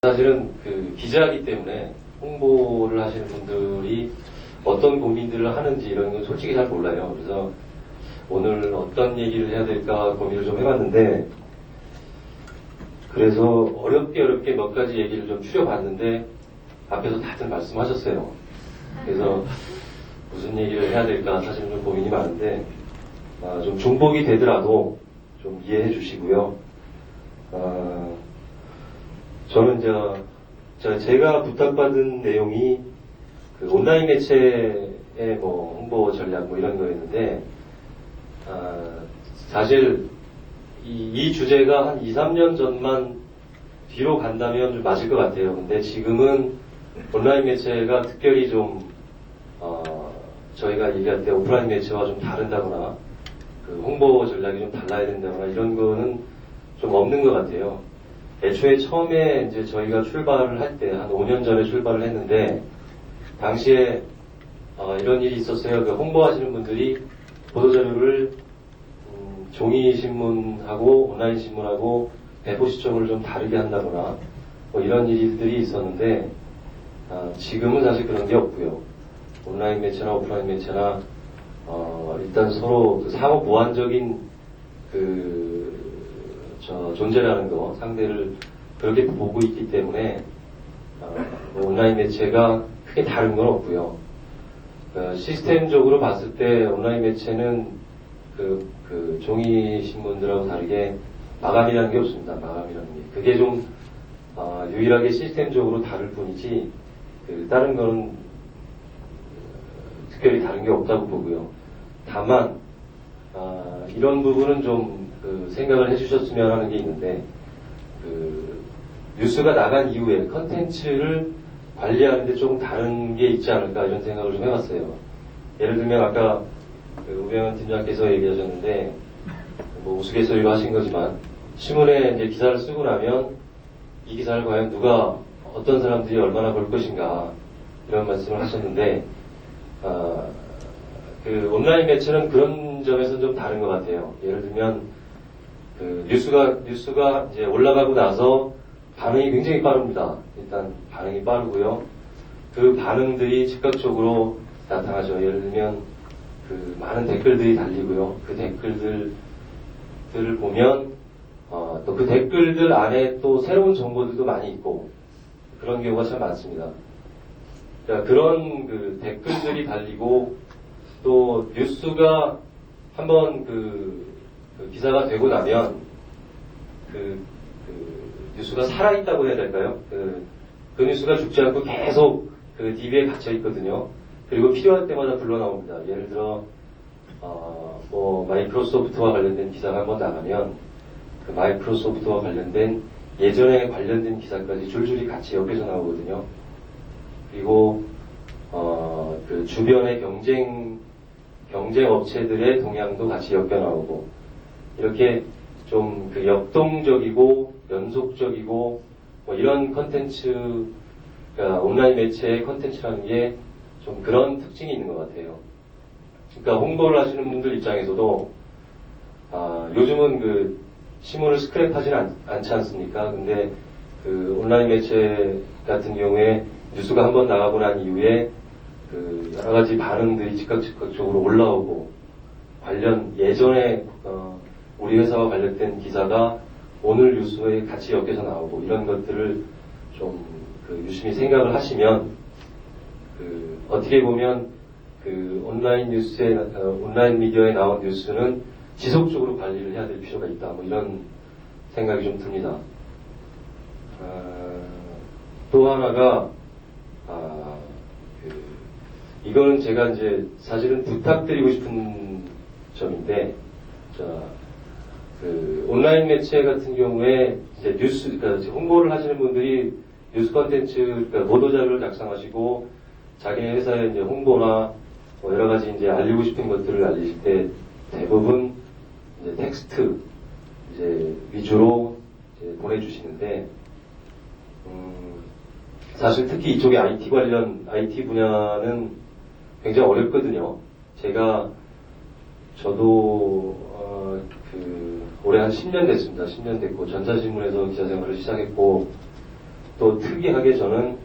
사실은 기자이기 때문에 홍보를 하시는 분들이 어떤 고민들을 하는지 이런 건 솔직히 잘 몰라요. 그래서 오늘 어떤 얘기를 해야 될까 고민을 좀 해봤는데, 그래서 어렵게 몇 가지 얘기를 좀 추려봤는데 앞에서 다들 말씀하셨어요. 그래서 무슨 얘기를 해야 될까 사실 좀 고민이 많은데, 좀 중복이 되더라도 좀 이해해 주시고요. 저는 제가 부탁받은 내용이 온라인 매체의 홍보 전략 이런 거였는데, 사실 이 주제가 한 2, 3년 전만 뒤로 간다면 좀 맞을 것 같아요. 근데 지금은 온라인 매체가 특별히 좀 저희가 얘기할 때 오프라인 매체와 좀 다른다거나 홍보 전략이 좀 달라야 된다거나 이런 거는 좀 없는 것 같아요. 애초에 처음에 이제 저희가 출발을 할 때 한 5년 전에 출발을 했는데, 당시에 이런 일이 있었어요. 홍보하시는 분들이 보도자료를 종이 신문하고 온라인 신문하고 배포 시점을 좀 다르게 한다거나 이런 일들이 있었는데, 지금은 사실 그런 게 없고요. 온라인 매체나 오프라인 매체나 일단 서로 상호 보완적인 존재라는 거, 상대를 그렇게 보고 있기 때문에 온라인 매체가 크게 다른 건 없고요. 시스템적으로 봤을 때 온라인 매체는 종이 신문들하고 다르게 마감이라는 게 없습니다. 마감이라는 게. 그게 좀 유일하게 시스템적으로 다를 뿐이지 다른 거는 특별히 다른 게 없다고 보고요. 다만 이런 부분은 좀 생각을 해주셨으면 하는 게 있는데, 뉴스가 나간 이후에 컨텐츠를 관리하는데 조금 다른 게 있지 않을까 이런 생각을 좀 해봤어요. 예를 들면 아까 우병헌 팀장께서 얘기하셨는데, 우스갯소리로 하신 거지만 신문에 이제 기사를 쓰고 나면 이 기사를 과연 어떤 사람들이 얼마나 볼 것인가 이런 말씀을 하셨는데, 온라인 매체는 그런 점에서 좀 다른 것 같아요. 예를 들면 뉴스가 이제 올라가고 나서 반응이 굉장히 빠릅니다. 일단 반응이 빠르고요. 그 반응들이 즉각적으로 나타나죠. 예를 들면 많은 댓글들이 달리고요. 그 댓글들을 보면 또 그 댓글들 안에 또 새로운 정보들도 많이 있고 그런 경우가 참 많습니다. 그러니까 그런 댓글들이 달리고, 또 뉴스가 한번 기사가 되고 나면 뉴스가 살아있다고 해야 될까요? 그 뉴스가 죽지 않고 계속 DB에 갇혀 있거든요. 그리고 필요할 때마다 불러 나옵니다. 예를 들어 마이크로소프트와 관련된 기사가 한번 나가면 그 마이크로소프트와 관련된 예전에 관련된 기사까지 줄줄이 같이 엮여서 나오거든요. 그리고 주변의 경쟁 업체들의 동향도 같이 엮여 나오고, 이렇게 좀 역동적이고 연속적이고 이런 컨텐츠, 그러니까 온라인 매체의 컨텐츠라는 게 좀 그런 특징이 있는 것 같아요. 그러니까 홍보를 하시는 분들 입장에서도 요즘은 신문을 스크랩하지는 않지 않습니까? 근데 온라인 매체 같은 경우에 뉴스가 한번 나가고 난 이후에 여러 가지 반응들이 즉각적으로 올라오고, 예전에 우리 회사와 관련된 기사가 오늘 뉴스에 같이 엮여서 나오고, 이런 것들을 좀 유심히 생각을 하시면 어떻게 보면 온라인 미디어에 나온 뉴스는 지속적으로 관리를 해야 될 필요가 있다. 이런 생각이 좀 듭니다. 또 하나가 이거는 제가 이제 사실은 부탁드리고 싶은 점인데, 온라인 매체 같은 경우에 이제 그러니까 홍보를 하시는 분들이 뉴스 컨텐츠, 보도자료를 작성하시고 자기네 회사의 이제 홍보나 여러 가지 이제 알리고 싶은 것들을 알리실 때 대부분 이제 텍스트 위주로 보내주시는데, 사실 특히 이쪽에 IT 분야는 굉장히 어렵거든요. 저도 올해 한 10년 됐습니다. 10년 됐고, 전자신문에서 기자 생활을 시작했고, 또 특이하게 저는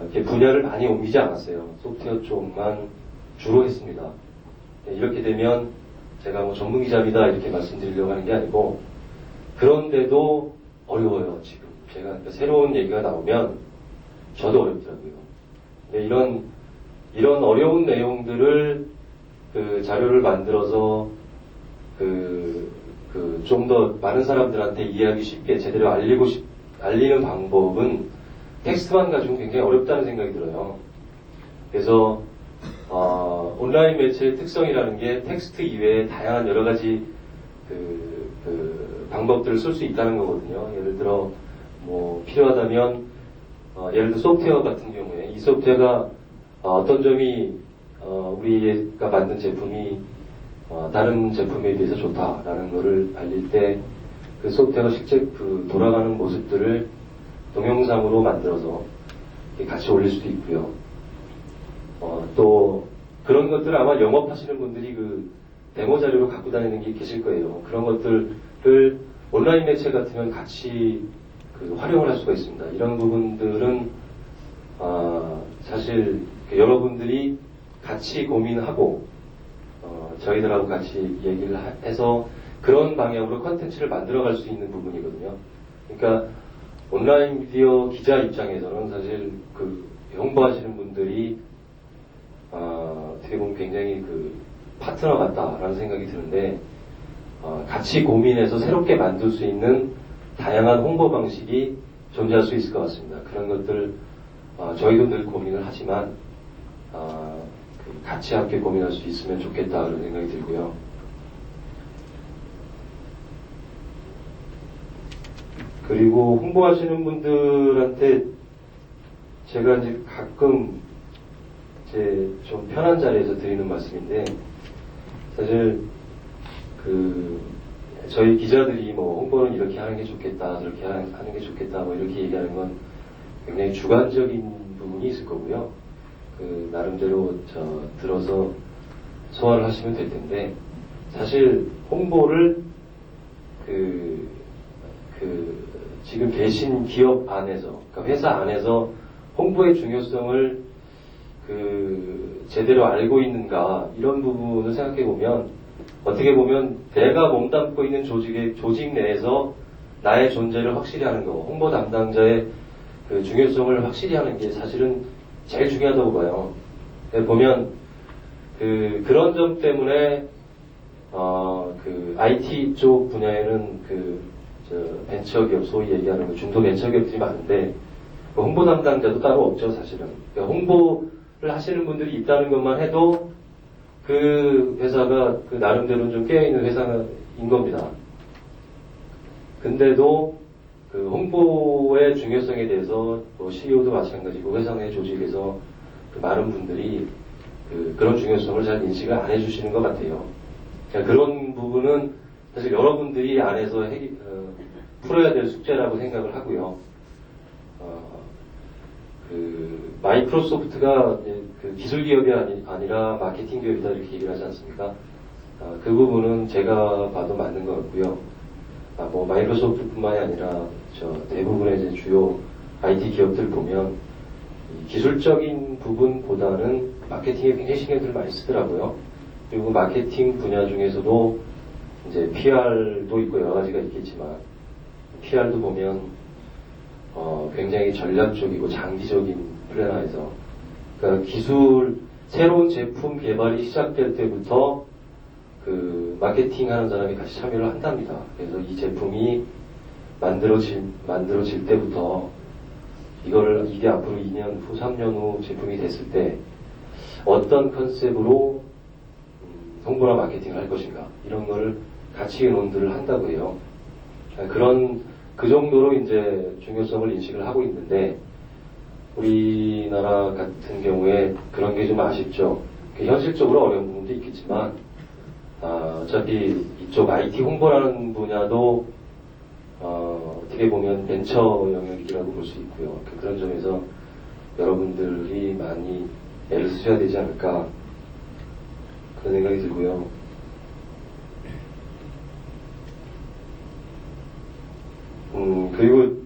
이렇게 분야를 많이 옮기지 않았어요. 소프트웨어 쪽만 주로 했습니다. 이렇게 되면 제가 뭐 전문 기자입니다 이렇게 말씀드리려고 하는 게 아니고, 그런데도 어려워요. 지금 제가 그러니까 새로운 얘기가 나오면 저도 어렵더라고요. 근데 이런 어려운 내용들을 그 자료를 만들어서 좀 더 많은 사람들한테 이해하기 쉽게 제대로 알리는 방법은 텍스트만 가지고 굉장히 어렵다는 생각이 들어요. 그래서 온라인 매체의 특성이라는 게 텍스트 이외에 다양한 여러 가지 방법들을 쓸 수 있다는 거거든요. 예를 들어 뭐 필요하다면 예를 들어 소프트웨어 같은 경우에 이 소프트웨어가 어떤 점이 우리가 만든 제품이 다른 제품에 비해서 좋다라는 것을 알릴 때 그 소프트웨어가 실제 돌아가는 모습들을 동영상으로 만들어서 같이 올릴 수도 있고요. 또 그런 것들을 아마 영업하시는 분들이 그 데모 자료로 갖고 다니는 게 계실 거예요. 그런 것들을 온라인 매체 같으면 같이 활용을 할 수가 있습니다. 이런 부분들은 사실 여러분들이 같이 고민하고 저희들하고 같이 얘기를 해서 그런 방향으로 컨텐츠를 만들어갈 수 있는 부분이거든요. 그러니까 온라인 미디어 기자 입장에서는 사실 홍보하시는 분들이 어떻게 보면 굉장히 파트너 같다라는 생각이 드는데, 같이 고민해서 새롭게 만들 수 있는 다양한 홍보 방식이 존재할 수 있을 것 같습니다. 그런 것들 저희도 늘 고민을 하지만 같이 함께 고민할 수 있으면 좋겠다 그런 생각이 들고요. 그리고 홍보하시는 분들한테 제가 이제 가끔 제 좀 편한 자리에서 드리는 말씀인데, 사실 저희 기자들이 뭐 홍보는 이렇게 하는 게 좋겠다, 저렇게 하는 게 좋겠다, 뭐 이렇게 얘기하는 건 굉장히 주관적인 부분이 있을 거고요. 나름대로 들어서 소화를 하시면 될 텐데, 사실 홍보를 지금 계신 기업 안에서, 그러니까 회사 안에서 홍보의 중요성을 제대로 알고 있는가, 이런 부분을 생각해 보면, 어떻게 보면 내가 몸담고 있는 조직 내에서 나의 존재를 확실히 하는 거, 홍보 담당자의 중요성을 확실히 하는 게 사실은 제일 중요하다고 봐요. 보면 그런 점 때문에 IT 쪽 분야에는 벤처기업, 소위 얘기하는 중도 벤처기업들이 많은데 홍보 담당자도 따로 없죠, 사실은. 그러니까 홍보를 하시는 분들이 있다는 것만 해도 그 회사가 나름대로 좀 깨어있는 회사인 겁니다. 근데도 홍보의 중요성에 대해서 CEO도 마찬가지고 회사 내 조직에서 많은 분들이 그런 중요성을 잘 인식을 안 해주시는 것 같아요. 그런 부분은 사실 여러분들이 안에서 풀어야 될 숙제라고 생각을 하고요. 마이크로소프트가 기술 기업이 아니라 마케팅 기업이다 이렇게 얘기를 하지 않습니까? 그 부분은 제가 봐도 맞는 것 같고요. 마이크로소프트뿐만이 아니라 대부분의 이제 주요 IT 기업들 보면 기술적인 부분보다는 마케팅에 굉장히 신경을 많이 쓰더라고요. 그리고 마케팅 분야 중에서도 이제 PR도 있고 여러 가지가 있겠지만 PR도 보면 굉장히 전략적이고 장기적인 플랜화에서, 그러니까 새로운 제품 개발이 시작될 때부터 마케팅 하는 사람이 같이 참여를 한답니다. 그래서 이 제품이 만들어질 때부터 이게 앞으로 2년 후, 3년 후 제품이 됐을 때 어떤 컨셉으로 홍보나 마케팅을 할 것인가, 이런 거를 같이 의논들을 한다고 해요. 그 정도로 이제 중요성을 인식을 하고 있는데, 우리나라 같은 경우에 그런 게 좀 아쉽죠. 현실적으로 어려운 부분도 있겠지만, 어차피 이쪽 IT 홍보라는 분야도 어떻게 보면 벤처 영역이라고 볼 수 있고요. 그런 점에서 여러분들이 많이 애를 쓰셔야 되지 않을까, 그런 생각이 들고요. 그리고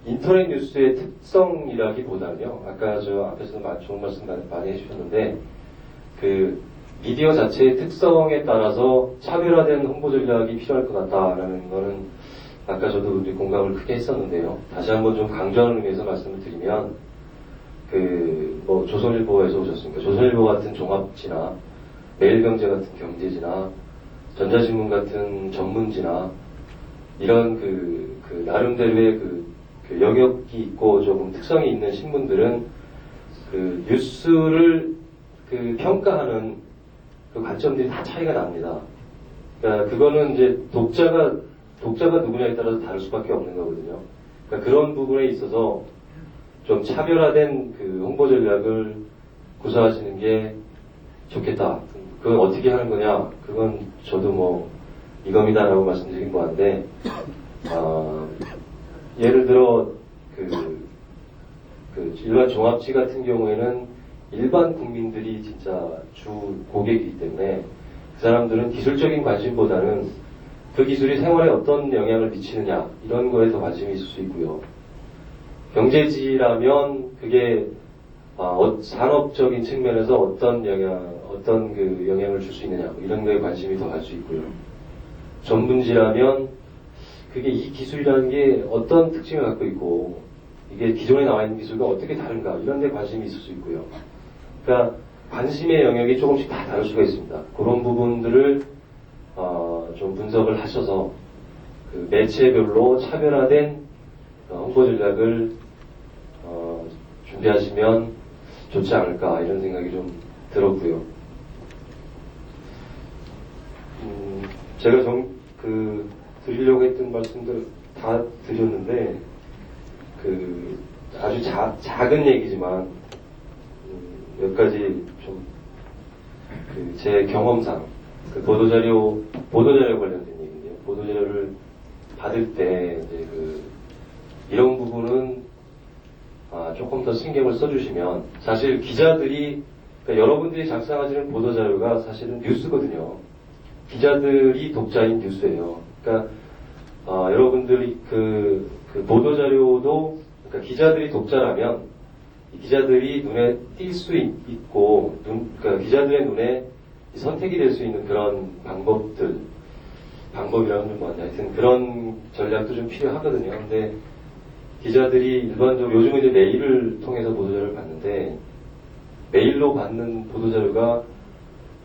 인터넷 뉴스의 특성이라기보다는요, 아까 저 앞에서 좋은 말씀 많이 해주셨는데, 그 미디어 자체의 특성에 따라서 차별화된 홍보 전략이 필요할 것 같다라는 거는 아까 저도 공감을 크게 했었는데요. 다시 한번 좀 강조하는 의미에서 말씀을 드리면, 조선일보에서 오셨으니까, 조선일보 같은 종합지나, 매일경제 같은 경제지나, 전자신문 같은 전문지나, 이런 나름대로의 그 영역이 있고 조금 특성이 있는 신문들은 그 뉴스를 평가하는 그 관점들이 다 차이가 납니다. 그러니까 그거는 이제 독자가 누구냐에 따라서 다를 수밖에 없는 거거든요. 그러니까 그런 부분에 있어서 좀 차별화된 그 홍보 전략을 구사하시는 게 좋겠다. 그건 어떻게 하는 거냐? 그건 저도 이겁니다라고 말씀드린 거한데, 예를 들어 일반 종합지 같은 경우에는 일반 국민들이 진짜 주 고객이기 때문에 그 사람들은 기술적인 관심보다는 그 기술이 생활에 어떤 영향을 미치느냐 이런 거에 더 관심이 있을 수 있고요. 경제지라면 그게 산업적인 측면에서 어떤 영향을 줄 수 있느냐 이런 거에 관심이 더 갈 수 있고요. 전문지라면 그게 이 기술이라는 게 어떤 특징을 갖고 있고 이게 기존에 나와 있는 기술과 어떻게 다른가 이런 데 관심이 있을 수 있고요. 그러니까 관심의 영역이 조금씩 다 다를 수가 있습니다. 그런 부분들을 좀 분석을 하셔서 그 매체별로 차별화된 홍보 전략을 준비하시면 좋지 않을까 이런 생각이 좀 들었고요. 제가 드리려고 했던 말씀들 다 드렸는데 아주 작은 얘기지만 몇 가지 좀 제 경험상 보도자료 관련된 얘기인데요. 보도자료를 받을 때 이제 이런 부분은 조금 더 신경을 써주시면 사실 기자들이 그러니까 여러분들이 작성하시는 보도자료가 사실은 뉴스거든요. 기자들이 독자인 뉴스예요. 그러니까 여러분들이 그 보도자료도 그러니까 기자들이 독자라면 기자들이 눈에 띌 수 있고 그러니까 기자들의 눈에 선택이 될 수 있는 그런 방법이라면 좀 뭐냐 하여튼 그런 전략도 좀 필요하거든요. 근데 기자들이 일반적으로 요즘은 이제 메일을 통해서 보도자료를 받는데 메일로 받는 보도자료가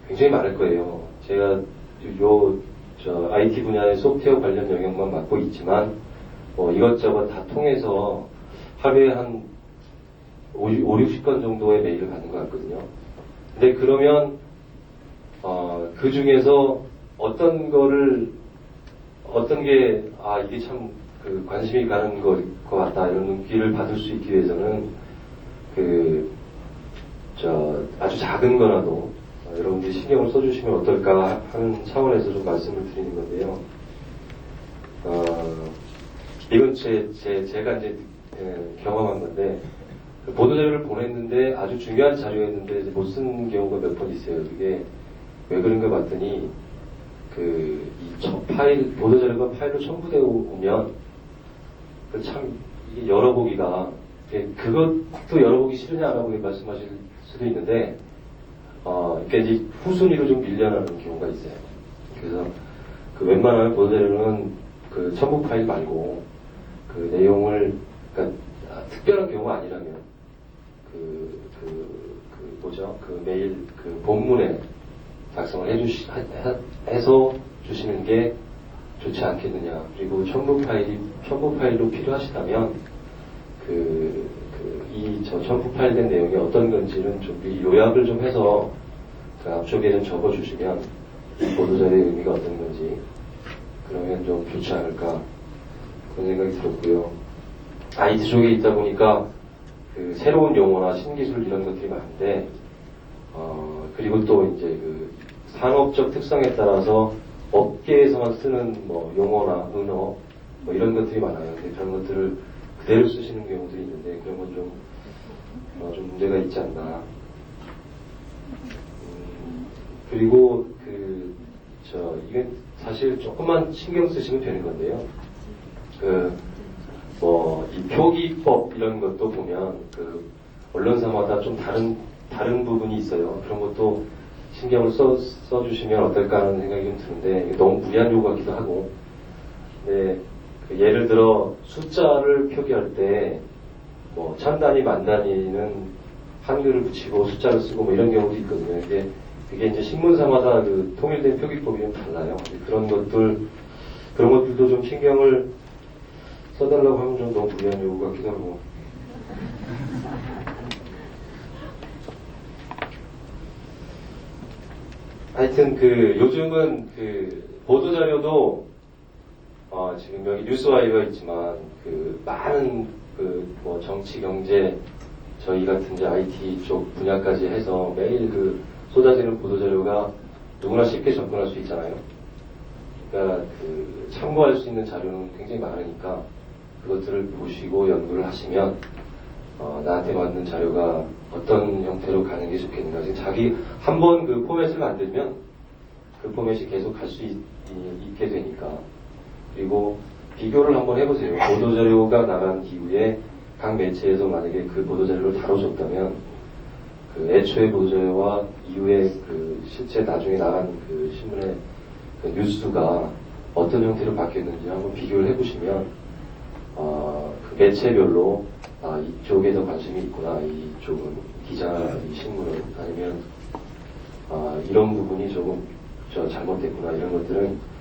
굉장히 많을 거예요. 제가 IT 분야의 소프트웨어 관련 영역만 맡고 있지만 이것저것 다 통해서 하루에 한 50건 정도의 메일을 받는 것 같거든요. 근데 그러면 그 중에서 어떤 게 이게 참 관심이 가는 것 같다 이런 눈길을 받을 수 있기 위해서는 아주 작은 거라도 여러분들이 신경을 써주시면 어떨까 하는 차원에서 좀 말씀을 드리는 건데요. 이건 제가 이제 경험한 건데 보도자료를 보냈는데 아주 중요한 자료였는데 못 쓴 경우가 몇 번 있어요. 그게 왜 그런가 봤더니 보도자료가 파일로 첨부되어 오면 참 이게 열어보기가 그것도 열어보기 싫으냐라고 말씀하실 수도 있는데 그러니까 이제 후순위로 좀 밀려나는 경우가 있어요. 그래서 웬만하면 보도자료는 첨부 파일 말고 내용을 그러니까 특별한 경우가 아니라면 메일 본문에 작성을 해서 주시는 게 좋지 않겠느냐. 그리고 첨부 파일로 필요하시다면 첨부 파일된 내용이 어떤 건지는 좀 요약을 좀 해서 앞쪽에는 적어주시면 보도자료의 의미가 어떤 건지 그러면 좀 좋지 않을까 그런 생각이 들었고요. IT 쪽에 있다 보니까 새로운 용어나 신기술 이런 것들이 많은데 그리고 또 이제 산업적 특성에 따라서 업계에서만 쓰는 용어나 은어 이런 것들이 많아요. 근데 그런 것들을 그대로 쓰시는 경우들이 있는데 그런 건 좀 문제가 있지 않나. 그리고 이게 사실 조금만 신경 쓰시면 되는 건데요. 뭐 이 표기법 이런 것도 보면 그 언론사마다 좀 다른 부분이 있어요. 그런 것도 신경을 써주시면 어떨까 하는 생각이 좀 드는데 이게 너무 무리한 요구 같기도 하고. 네, 그 예를 들어 숫자를 표기할 때 뭐 천단위 만단위는 한글을 붙이고 숫자를 쓰고 뭐 이런 경우도 있거든요. 그게 이제 신문사마다 그 통일된 표기법이 좀 달라요. 그런 것들도 좀 신경을 써달라고 하면 좀 너무 무리한 요구 같기도 하고. 하여튼 요즘은 보도자료도 지금 여기 뉴스와이가 있지만 많은 뭐 정치 경제 저희 같은 이제 IT 쪽 분야까지 해서 매일 쏟아지는 보도자료가 누구나 쉽게 접근할 수 있잖아요. 그러니까 참고할 수 있는 자료는 굉장히 많으니까 그것들을 보시고 연구를 하시면 나한테 맞는 자료가 어떤 형태로 가는 게 좋겠는가. 지금 자기 한 번 그 포맷을 만들면 그 포맷이 계속 갈 수 있게 되니까. 그리고 비교를 한번 해보세요. 보도자료가 나간 이후에 각 매체에서 만약에 그 보도자료를 다뤄줬다면 애초에 보도자료와 이후에 실제 나중에 나간 신문의 뉴스가 어떤 형태로 바뀌었는지 한번 비교를 해보시면 그 매체별로 이쪽에 더 관심이 있구나, 이쪽은 이 신문은 아니면 이런 부분이 조금 잘못됐구나, 이런 것들은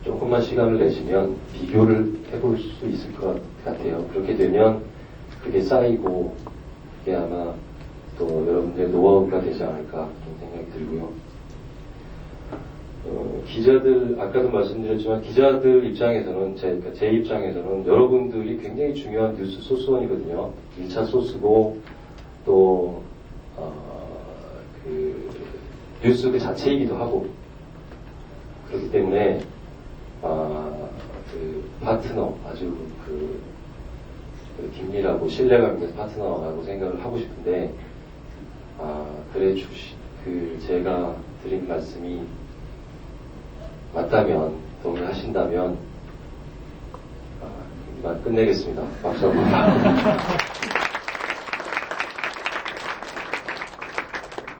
조금만 시간을 내시면 비교를 해볼 수 있을 것 같아요. 그렇게 되면 그게 쌓이고 그게 아마 또 여러분들의 노하우가 되지 않을까 그런 생각이 들고요. 기자들, 아까도 말씀드렸지만 기자들 입장에서는 제 입장에서는 여러분들이 굉장히 중요한 뉴스 소스원이거든요. 1차 소스고 또 뉴스 그 자체이기도 하고. 그렇기 때문에 파트너, 아주 긴밀하고 신뢰감 있는 파트너라고 생각을 하고 싶은데, 제가 드린 말씀이 맞다면, 동의하신다면, 이만 끝내겠습니다. 박수 한번.